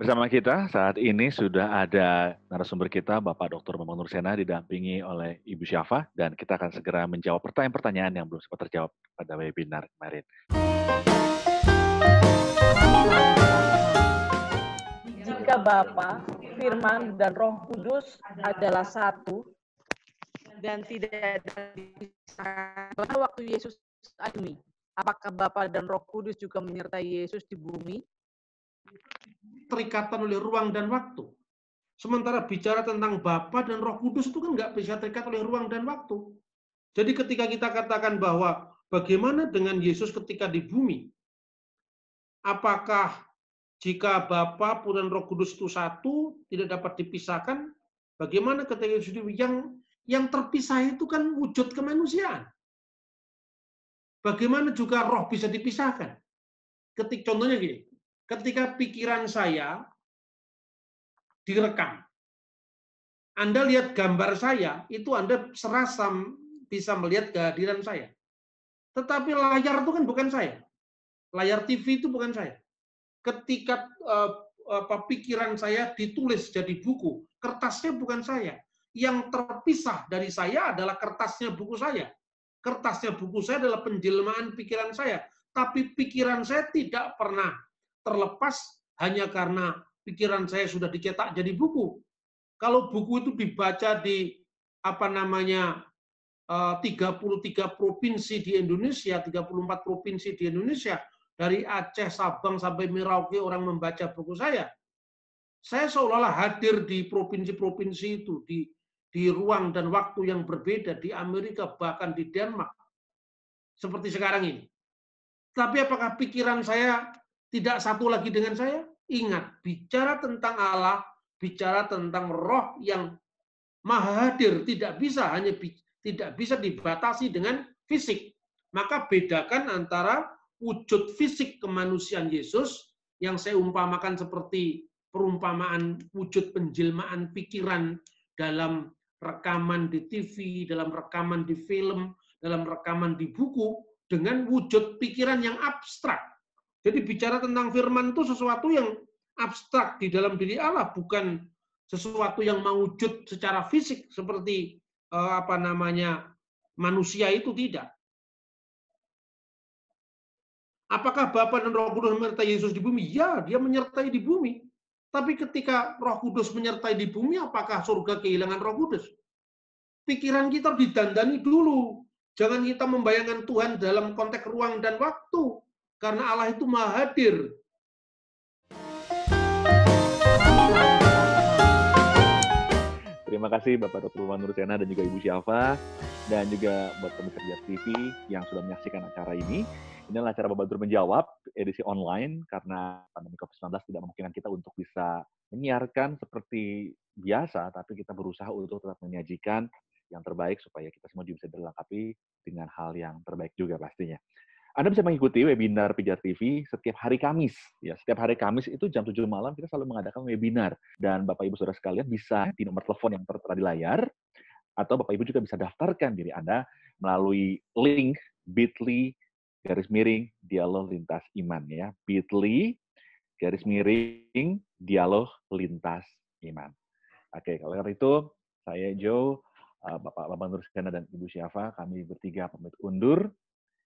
Bersama kita saat ini sudah ada narasumber kita, Bapak Dr. Bambang Nursena, didampingi oleh Ibu Syafa, dan kita akan segera menjawab pertanyaan-pertanyaan yang belum sempat terjawab pada webinar kemarin. Jika Bapa, Firman, dan Roh Kudus adalah satu dan tidak ada pada waktu Yesus ada di bumi, apakah Bapa dan Roh Kudus juga menyertai Yesus di bumi? Terikatan oleh ruang dan waktu. Sementara bicara tentang Bapa dan Roh Kudus itu kan nggak bisa terikat oleh ruang dan waktu. Jadi ketika kita katakan bahwa bagaimana dengan Yesus ketika di bumi, apakah jika Bapa dan Roh Kudus itu satu, tidak dapat dipisahkan, bagaimana ketika Yesus di bumi? Yang terpisah itu kan wujud kemanusiaan. Bagaimana juga roh bisa dipisahkan? Contohnya gini, ketika pikiran saya direkam, Anda lihat gambar saya, itu Anda serasa bisa melihat kehadiran saya. Tetapi layar itu kan bukan saya. Layar TV itu bukan saya. Ketika pikiran saya ditulis jadi buku, kertasnya bukan saya. Yang terpisah dari saya adalah kertasnya buku saya. Kertasnya buku saya adalah penjelmaan pikiran saya. Tapi pikiran saya tidak pernah terlepas hanya karena pikiran saya sudah dicetak jadi buku. Kalau buku itu dibaca di 33 provinsi di Indonesia, 34 provinsi di Indonesia, dari Aceh, Sabang sampai Merauke orang membaca buku saya seolah-olah hadir di provinsi-provinsi itu, di ruang dan waktu yang berbeda, di Amerika, bahkan di Denmark, seperti sekarang ini. Tapi apakah pikiran saya tidak satu lagi dengan saya? Ingat, bicara tentang Allah, bicara tentang roh yang maha hadir, tidak bisa dibatasi dengan fisik. Maka bedakan antara wujud fisik kemanusiaan Yesus, yang saya umpamakan seperti perumpamaan wujud penjelmaan pikiran dalam rekaman di TV, dalam rekaman di film, dalam rekaman di buku, dengan wujud pikiran yang abstrak. Jadi bicara tentang firman itu sesuatu yang abstrak di dalam diri Allah, bukan sesuatu yang mewujud secara fisik seperti manusia itu, tidak. Apakah Bapa dan Roh Kudus menyertai Yesus di bumi? Ya, dia menyertai di bumi. Tapi ketika Roh Kudus menyertai di bumi, apakah surga kehilangan Roh Kudus? Pikiran kita didandani dulu. Jangan kita membayangkan Tuhan dalam konteks ruang dan waktu. Karena Allah itu maha hadir. Terima kasih Bapak Dr. Bambang Nursena dan juga Ibu Syafa, dan juga buat pemirsa Bijar TV yang sudah menyaksikan acara ini. Inilah acara Bapak Dr. Menjawab, edisi online, karena pandemi COVID-19 tidak memungkinkan kita untuk bisa menyiarkan seperti biasa, tapi kita berusaha untuk tetap menyajikan yang terbaik supaya kita semua juga bisa dilengkapi dengan hal yang terbaik juga pastinya. Anda bisa mengikuti webinar Pijar TV setiap hari Kamis. Ya, setiap hari Kamis itu jam 7 malam kita selalu mengadakan webinar. Dan Bapak Ibu Saudara sekalian bisa di nomor telepon yang tertera di layar, atau Bapak Ibu juga bisa daftarkan diri Anda melalui link bit.ly/dialog lintas iman, ya. bit.ly/dialog lintas iman. Oke, kalau karena itu saya Joe, Bapak Bambang Nursena dan Ibu Syafa, kami bertiga pamit undur,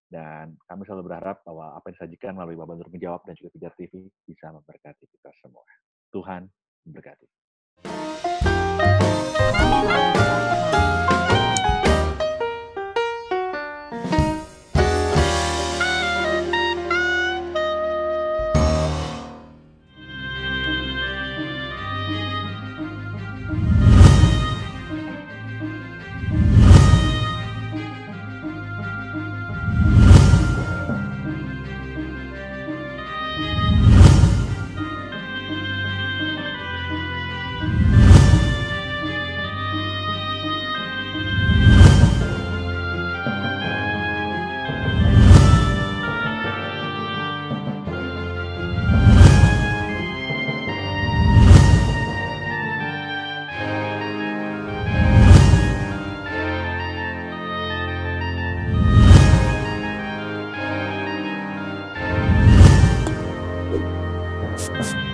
dan kami selalu berharap bahwa apa yang disajikan melalui Bapak Dr. Menjawab dan juga Pijar TV bisa memberkati kita semua. Tuhan memberkati. Bye.